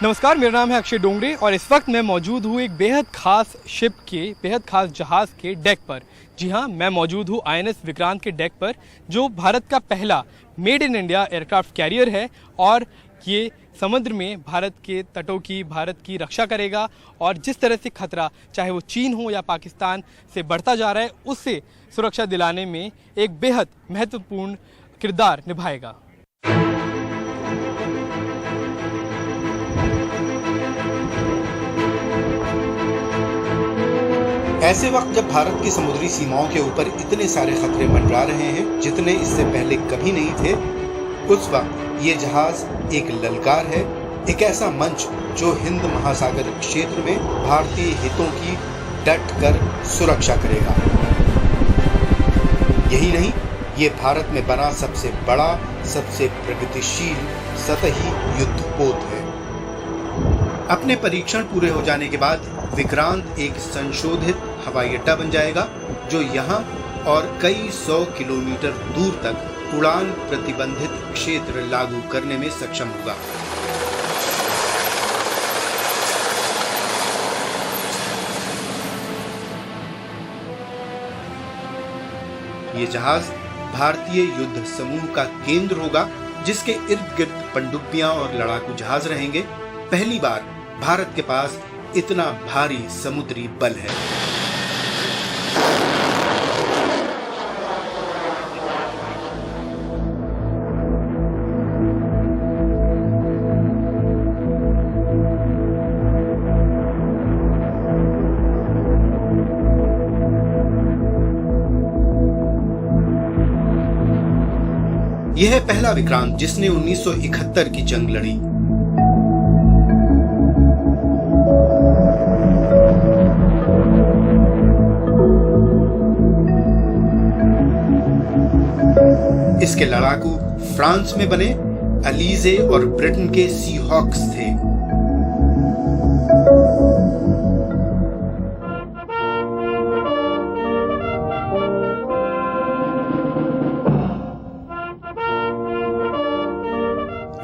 नमस्कार, मेरा नाम है अक्षय डोंगरे और इस वक्त मैं मौजूद हूँ एक बेहद खास शिप के, बेहद खास जहाज़ के डेक पर। जी हाँ, मैं मौजूद हूँ आईएनएस विक्रांत के डेक पर, जो भारत का पहला made in India aircraft carrier है और ये समुद्र में भारत के तटों की, भारत की रक्षा करेगा। और जिस तरह से खतरा, चाहे वो चीन हो या पाकिस्तान से बढ़ता जा रहा है, उससे सुरक्षा दिलाने में एक बेहद महत्वपूर्ण किरदार निभाएगा। ऐसे वक्त जब भारत की समुद्री सीमाओं के ऊपर इतने सारे खतरे मंडरा रहे हैं जितने इससे पहले कभी नहीं थे, उस वक्त ये जहाज एक ललकार है, एक ऐसा मंच जो हिंद महासागर क्षेत्र में भारतीय हितों की डट कर सुरक्षा करेगा। यही नहीं, ये भारत में बना सबसे बड़ा, सबसे प्रगतिशील सतही युद्धपोत है। अपने परीक्षण पूरे हो जाने के बाद विक्रांत एक संशोधित हवाई अड्डा बन जाएगा, जो यहाँ और कई 100 किलोमीटर दूर तक उड़ान प्रतिबंधित क्षेत्र लागू करने में सक्षम होगा। ये जहाज भारतीय युद्ध समूह का केंद्र होगा, जिसके इर्द गिर्द पनडुब्बियां और लड़ाकू जहाज रहेंगे। पहली बार भारत के पास इतना भारी समुद्री बल है। यह है पहला विक्रांत जिसने 1971 की जंग लड़ी। इसके लड़ाकू फ्रांस में बने अलीजे और ब्रिटेन के सी हॉक्स थे।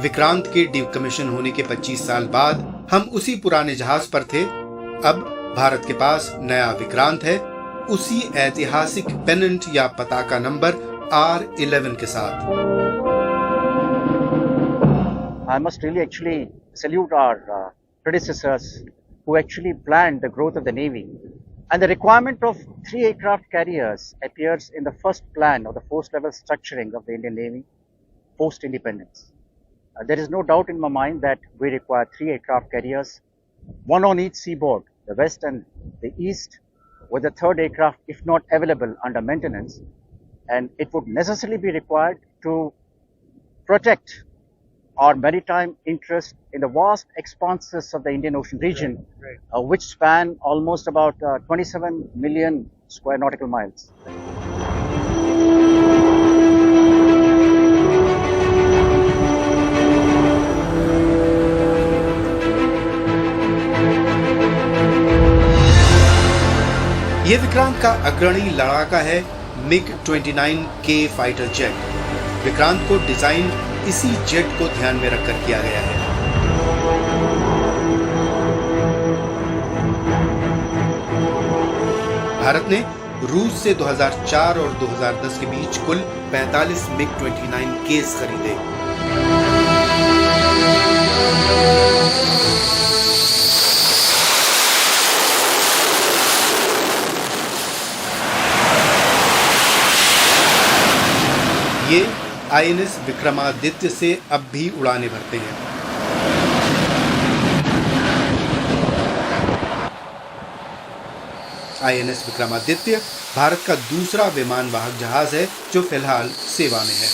विक्रांत के डिकमीशन होने के 25 साल बाद हम उसी पुराने जहाज पर थे। अब भारत के पास नया विक्रांत है, उसी ऐतिहासिक पेनेंट या पताका नंबर R11 के साथ। I must really actually salute our predecessors who actually planned the growth of the Navy. And the requirement of 3 aircraft carriers appears in the first plan of the force level structuring of the Indian Navy post-independence. There is no doubt in my mind that we require 3 aircraft carriers, one on each seaboard, the west and the east, with the third aircraft, if not available, under maintenance. And it would necessarily be required to protect our maritime interest in the vast expanses of the Indian Ocean region, which span almost about 27 million square nautical miles. ये विक्रांत का अग्रणी लड़ाका है MiG-29K fighter jet. Vikrant को design इसी jet को ध्यान में रखकर किया गया है। भारत ने रूस से 2004 और 2010 के बीच कुल 45 MiG-29Ks खरीदे। ये आईएनएस विक्रमादित्य से अब भी उड़ानें भरते हैं। आईएनएस विक्रमादित्य भारत का दूसरा विमान वाहक जहाज है जो फिलहाल सेवा में है।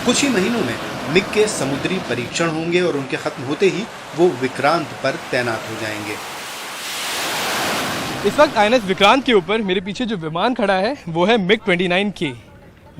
कुछ ही महीनों में मिग के समुद्री परीक्षण होंगे और उनके खत्म होते ही वो विक्रांत पर तैनात हो जाएंगे। इस वक्त आईएनएस विक्रांत के ऊपर मेरे पीछे जो विमान खड़ा है वो है MiG-29K।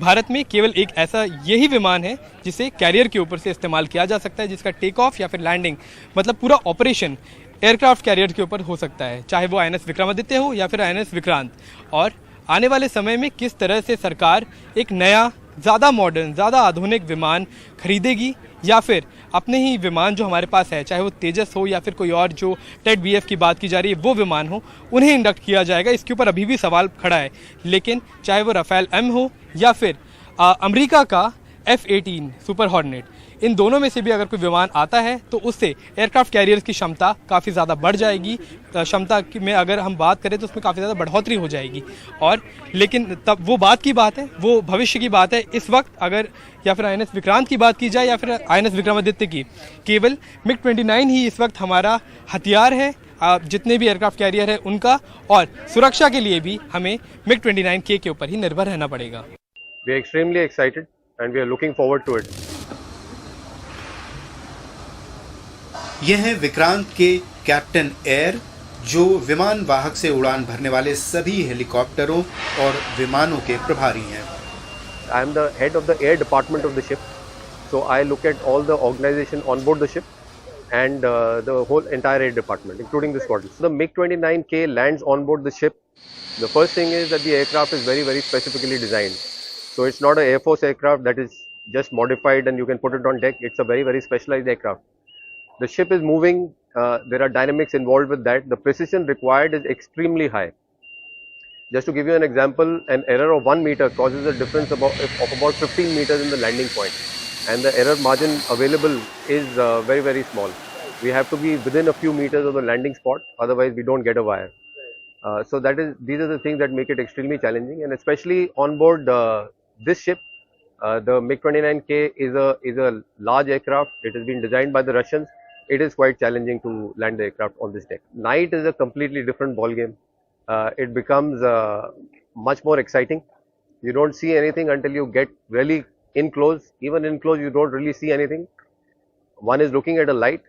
भारत में केवल एक ऐसा यही विमान है जिसे कैरियर के ऊपर से इस्तेमाल किया जा सकता है, जिसका टेक ऑफ या फिर लैंडिंग मतलब पूरा ऑपरेशन एयरक्राफ्ट कैरियर के ऊपर हो सकता है, चाहे वो आईएनएस विक्रमादित्य हो या फिर आईएनएस विक्रांत। और आने वाले समय में किस तरह से सरकार एक नया, ज़्यादा मॉडर्न, ज़्यादा आधुनिक विमान खरीदेगी या फिर अपने ही विमान जो हमारे पास है, चाहे वो तेजस हो या फिर कोई और जो टेड बीएफ की बात की जा रही है वो विमान हो, उन्हें इंडक्ट किया जाएगा, इसके ऊपर अभी भी सवाल खड़ा है। लेकिन चाहे वो राफेल एम हो या फिर अमेरिका का F-18 सुपर हॉर्नेट, इन दोनों में से भी अगर कोई विमान आता है तो उससे एयरक्राफ्ट कैरियर्स की क्षमता काफ़ी ज़्यादा बढ़ जाएगी। क्षमता में अगर हम बात करें तो उसमें काफ़ी ज़्यादा बढ़ोतरी हो जाएगी। और लेकिन तब वो बात की बात है, वो भविष्य की बात है। इस वक्त अगर या फिर आईएनएस विक्रांत की बात की जाए या फिर आईएनएस विक्रमादित्य की, केवल MiG-29 ही इस वक्त हमारा हथियार है, जितने भी एयरक्राफ्ट कैरियर है उनका। और सुरक्षा के लिए भी हमें MiG-29K के ऊपर ही निर्भर रहना पड़ेगा। We are extremely excited and we are looking forward to it. यह है विक्रांत के कैप्टन एयर, जो विमान वाहक से उड़ान भरने वाले सभी हेलीकॉप्टरों और विमानों के प्रभारी हैं। I am the head of the air department of the ship, so I look at all the organization on board the ship and the whole entire air department, including the squadron. So the MiG-29K lands on board the ship. The first thing is that the aircraft is very, very specifically designed. So it's not an Air Force aircraft that is just modified and you can put it on deck. It's a very, very specialized aircraft. The ship is moving, there are dynamics involved with that. The precision required is extremely high. Just to give you an example, an error of 1 meter causes a difference of about 15 meters in the landing point. And the error margin available is very, very small. We have to be within a few meters of the landing spot, otherwise we don't get a wire. So these are the things that make it extremely challenging, and especially on board this ship, the MiG-29K is a large aircraft. It has been designed by the Russians. It is quite challenging to land the aircraft on this deck. Night is a completely different ball game. It becomes much more exciting. You don't see anything until you get really in close. Even in close, you don't really see anything. One is looking at a light,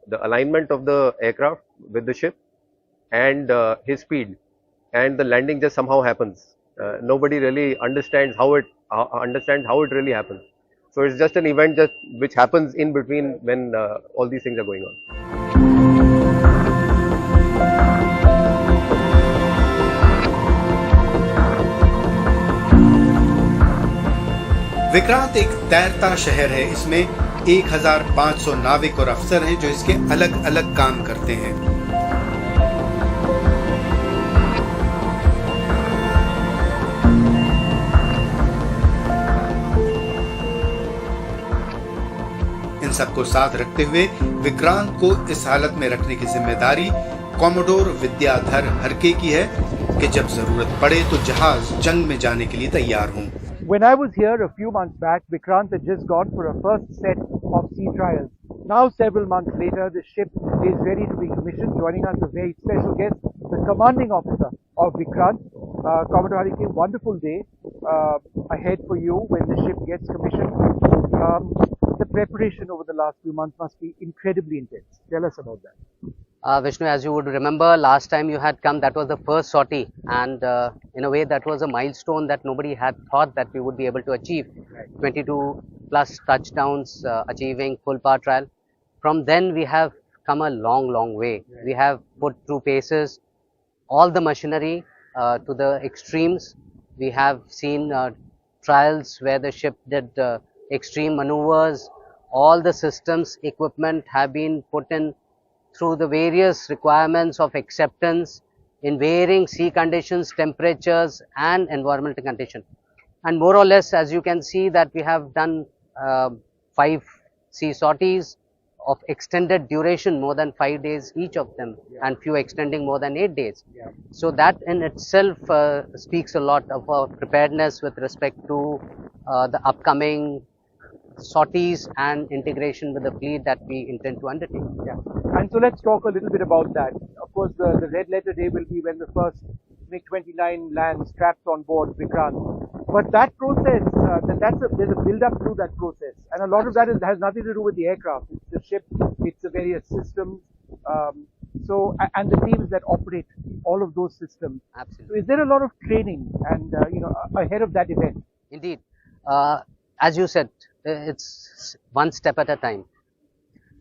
the alignment of the aircraft with the ship, and his speed, and the landing just somehow happens. Nobody really understands how it really happens. So it's just an event which happens in between when all these things are going on. Vikrant एक तैरता शहर है। इसमें 1500 नाविक और अफसर हैं जो इसके अलग अलग काम करते हैं। इन सबको साथ रखते हुए विक्रांत को इस हालत में रखने की जिम्मेदारी कॉमोडोर विद्याधर हरके की है कि जब जरूरत पड़े तो जहाज जंग में जाने के लिए तैयार हों। When I was here a few months back, Vikrant had just gone for a first set of sea trials. Now, several months later, the ship is ready to be commissioned. Joining us, a very special guest, the commanding officer of Vikrant, Commodore Harike. Wonderful day ahead for you when the ship gets commissioned. The preparation over the last few months must be incredibly intense. Tell us about that. Vishnu, as you would remember, last time you had come, that was the first sortie, and in a way that was a milestone that nobody had thought that we would be able to achieve. 22 plus touchdowns, achieving full power trial. From then we have come a long way. We have put through paces all the machinery to the extremes. We have seen trials where the ship did extreme maneuvers. All the systems, equipment have been put in through the various requirements of acceptance in varying sea conditions, temperatures and environmental conditions. And more or less, as you can see, that we have done 5 sea sorties of extended duration, more than 5 days each of them, and few extending more than 8 days. So that in itself speaks a lot of our preparedness with respect to the upcoming sorties and integration with the fleet that we intend to undertake. And so let's talk a little bit about that. Of course, the red letter day will be when the first MiG-29 lands strapped on board Vikrant. But that process, there's a build-up to that process, and a lot of that has nothing to do with the aircraft. It's the ship, it's the various systems, and the teams that operate all of those systems. Absolutely. So is there a lot of training and ahead of that event? Indeed, as you said, it's one step at a time.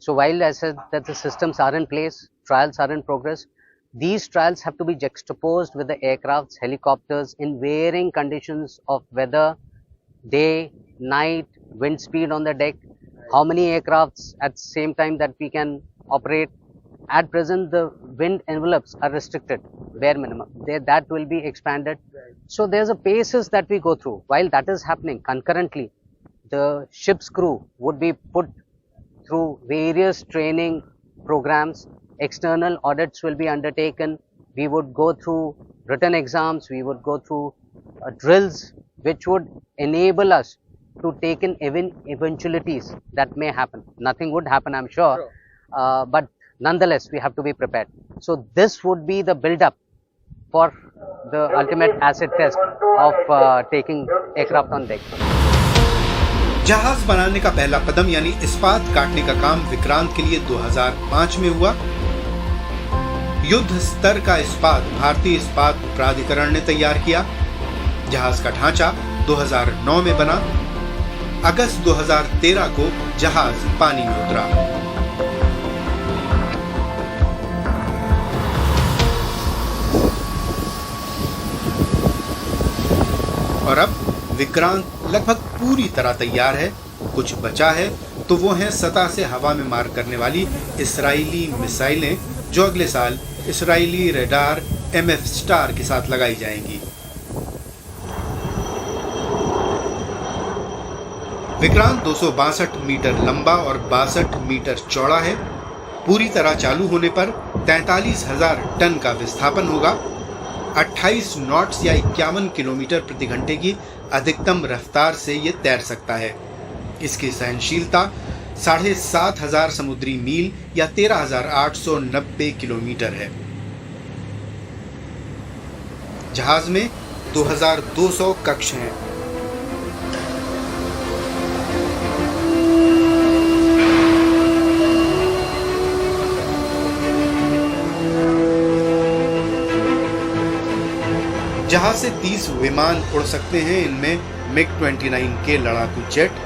So while I said that the systems are in place, trials are in progress. These trials have to be juxtaposed with the aircrafts, helicopters in varying conditions of weather, day, night, wind speed on the deck, how many aircrafts at the same time that we can operate. At present, the wind envelopes are restricted, bare minimum. That will be expanded. So there's a paces that we go through. While that is happening concurrently, the ship's crew would be put through various training programs. External audits will be undertaken. We would go through written exams. We would go through drills, which would enable us to take in eventualities that may happen. Nothing would happen, I'm sure. But nonetheless, we have to be prepared. So this would be the build-up for the ultimate acid test of taking aircraft on deck. जहाज बनाने का पहला कदम यानी इस्पात काटने का काम विक्रांत के लिए 2005 में हुआ। युद्ध स्तर का इस्पात भारतीय इस्पात प्राधिकरण ने तैयार किया। जहाज का ढांचा 2009 में बना। अगस्त 2013 को जहाज पानी में उतरा। और अब विक्रांत लगभग पूरी तरह तैयार है। कुछ बचा है तो वो है सतह से हवा में मार करने वाली इस्राएली मिसाइलें, जो अगले साल इस्राएली रेडार MF स्टार के साथ लगाई जाएंगी। विक्रांत 262 मीटर लंबा और 62 मीटर चौड़ा है। पूरी तरह चालू होने पर 43,000 टन का विस्थापन होगा। 28 नॉट्स या 51 किलोमीटर प्रति घंटे की अधिकतम रफ्तार से ये तैर सकता है। इसकी सहनशीलता 7,500 समुद्री मील या 13,890 किलोमीटर है। जहाज में 2,200 कक्ष हैं। जहाज से 30 विमान उड़ सकते हैं। इनमें MiG-29 के लड़ाकू jet,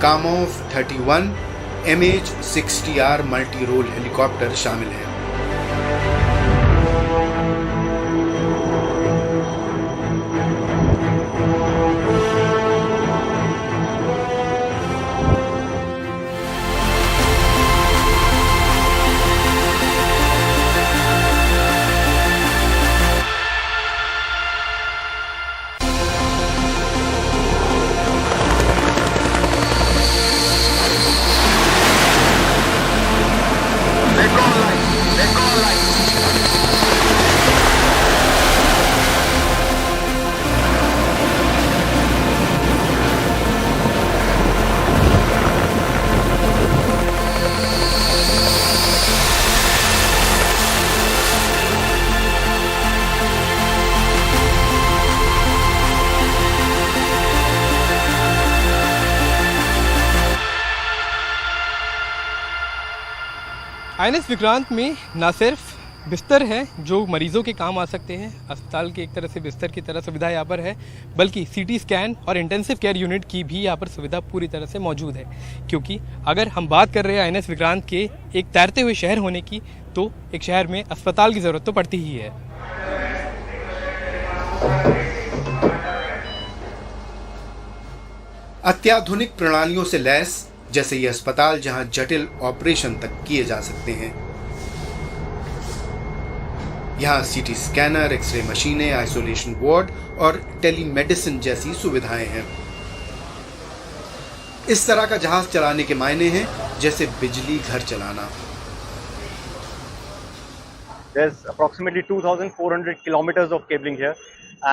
Kamov 31, MH-60R multi role helicopter शामिल हैं। आईएनएस विक्रांत में न सिर्फ बिस्तर हैं जो मरीजों के काम आ सकते हैं, अस्पताल के एक तरह से बिस्तर की तरह सुविधा यहाँ पर है, बल्कि सीटी स्कैन और इंटेंसिव केयर यूनिट की भी यहाँ पर सुविधा पूरी तरह से मौजूद है। क्योंकि अगर हम बात कर रहे हैं आईएनएस विक्रांत के एक तैरते हुए शहर होने की, तो एक शहर में अस्पताल की ज़रूरत तो पड़ती ही है। अत्याधुनिक प्रणालियों से लैस जैसे ये अस्पताल, जहां जटिल ऑपरेशन तक किए जा सकते हैं। यहां सीटी स्कैनर, एक्सरे मशीनें, आइसोलेशन वार्ड और टेलीमेडिसिन जैसी सुविधाएं हैं। इस तरह का जहाज चलाने के मायने हैं जैसे बिजली घर चलाना। There's approximately 2,400 kilometers of cabling here,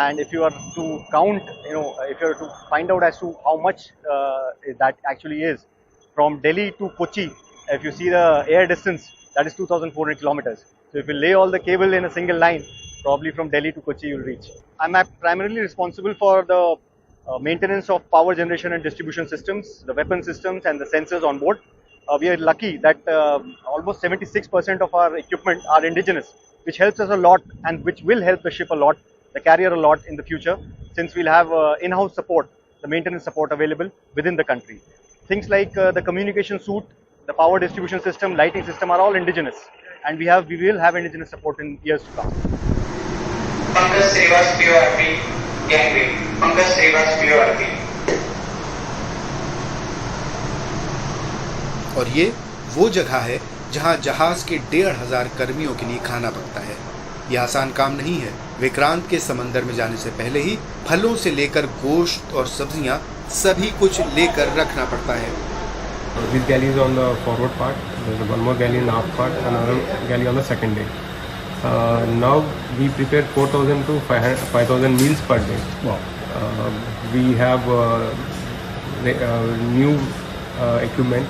and if you are to count, if you are to find out as to how much that actually is, from Delhi to Kochi, if you see the air distance, that is 2,400 kilometers. So if you lay all the cable in a single line, probably from Delhi to Kochi you will reach. I'm primarily responsible for the maintenance of power generation and distribution systems, the weapon systems and the sensors on board. We are lucky that almost 76% of our equipment are indigenous, which helps us a lot and which will help the ship a lot, the carrier a lot in the future, since we'll have in-house support, the maintenance support available within the country. Things like the communication suite, the power distribution system, lighting system are all indigenous. and we will have indigenous support in years to come. Pankaj Srivas PORP Gangway. Pankaj Srivas PORP. और ये वो जगह है जहां जहाज के 1500 कर्मियों के लिए खाना पकता है। ये आसान काम नहीं है। विक्रांत के समंदर में जाने से पहले ही फलों से लेकर गोश्त और सब्जियां सभी कुछ लेकर रखना पड़ता है। This galley is on the forward part. There is one more galley in the aft part, another galley on the second day. Now we prepare 4,000 to 5,000 meals per day. Wow. We have new equipment,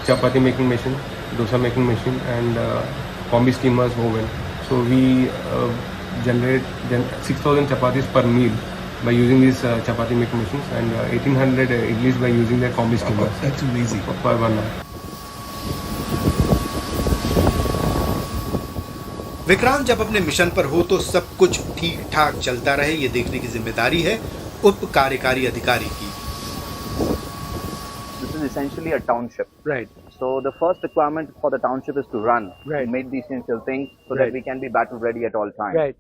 chapati making machine, dosa making machine, and combi steamers oven. So we generate 6,000 chapatis per meal by using these chapati making machines, and 1,800 idlis by using the combi steamers. That's amazing. Per 1 hour. Vikrant जब अपने mission पर हो तो सब कुछ ठीक ठाक चलता रहे, ये देखने की जिम्मेदारी है उप कार्यकारी अधिकारी की। This is essentially a township. Right. So the first requirement for the township is to run, Right. to make the essential things so Right. that we can be battle ready at all times. Right.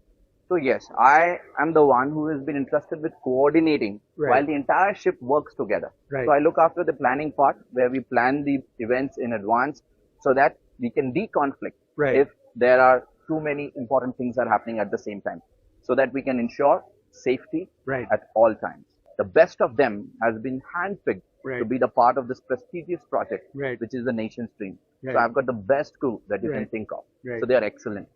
So yes, I am the one who has been entrusted with coordinating Right. while the entire ship works together. Right. So I look after the planning part where we plan the events in advance so that we can de-conflict Right. if there are too many important things are happening at the same time, so that we can ensure safety Right. at all times. The best of them has been handpicked Right. to be the part of this prestigious project, Right. which is the nation's dream. Right. So I've got the best crew that you can Right. think of. Right. So they are excellent.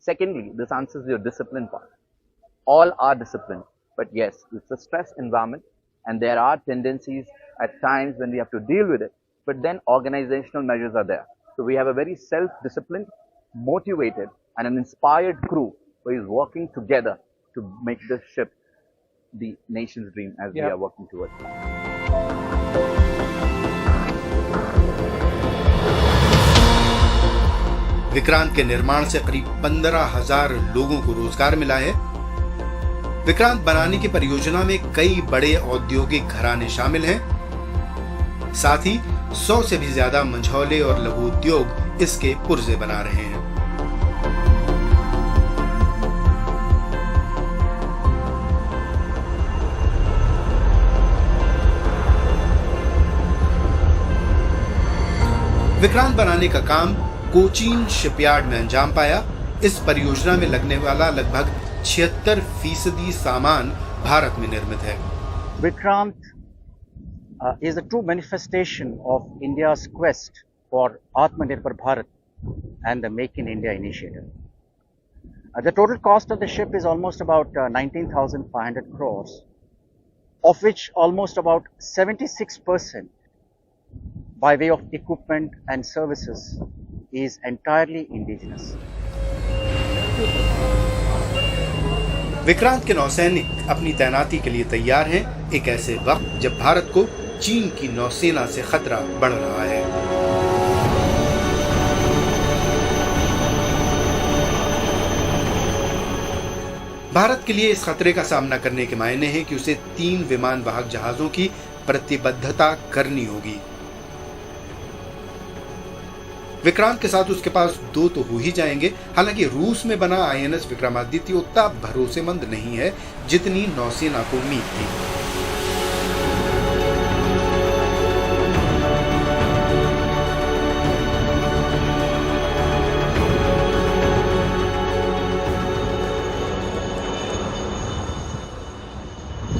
Secondly, this answers your discipline part. All are disciplined, but yes, it's a stress environment, and there are tendencies at times when we have to deal with it, but then organizational measures are there. So we have a very self-disciplined, motivated, and an inspired crew who is working together to make this ship the nation's dream as we Yeah. are working towards. Vikrant के निर्माण से करीब 15,000 लोगों को रोजगार मिला है। विक्रांत बनाने की परियोजना में कई बड़े औद्योगिक घराने शामिल हैं। साथ ही 100 से भी ज्यादा मंझौले और लघु उद्योग इसके पुर्जे बना रहे हैं। विक्रांत बनाने का काम कोचीन शिपयार्ड में अंजाम पाया। इस परियोजना में लगने वाला लगभग 76% सामान भारत में निर्मित है। Vikrant is a true manifestation of India's quest for Atmanirbhar Bharat and the Make in India initiative. The total cost of the ship is almost about 19,500 crores, of which almost about 76% by way of equipment and services is entirely indigenous. Vikrant के नौसैनिक अपनी तैनाती के लिए तैयार हैं, एक ऐसे वक्त जब भारत को चीन की नौसेना से खतरा बढ़ रहा है। भारत के लिए इस खतरे का सामना करने के मायने हैं कि उसे 3 विमान वाहक जहाजों की प्रतिबद्धता करनी होगी। विक्रांत के साथ उसके पास 2 तो हो ही जाएंगे। हालांकि रूस में बना आईएनएस विक्रमादित्य उतना भरोसेमंद नहीं है जितनी नौसेना को उम्मीद थी।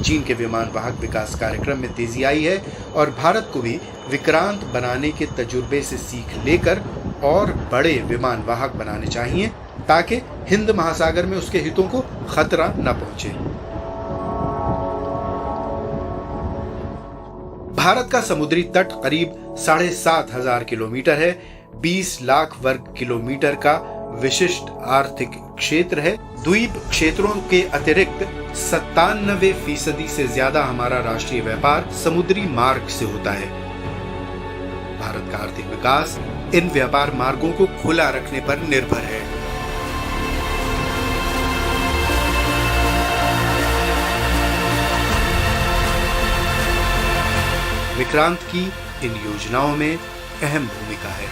चीन के विमान वाहक विकास कार्यक्रम में तेजी आई है और भारत को भी विक्रांत बनाने के तजुर्बे से सीख लेकर और बड़े विमान वाहक बनाने चाहिए ताकि हिंद महासागर में उसके हितों को खतरा न पहुंचे। भारत का समुद्री तट करीब 7,500 किलोमीटर है। 20 लाख वर्ग किलोमीटर का विशिष्ट आर्थिक क्षेत्र है। द्वीप क्षेत्रों के अतिरिक्त 97% से ज्यादा हमारा राष्ट्रीय व्यापार समुद्री मार्ग से होता है। भारत का आर्थिक विकास इन व्यापार मार्गों को खुला रखने पर निर्भर है। विक्रांत की इन योजनाओं में अहम भूमिका है।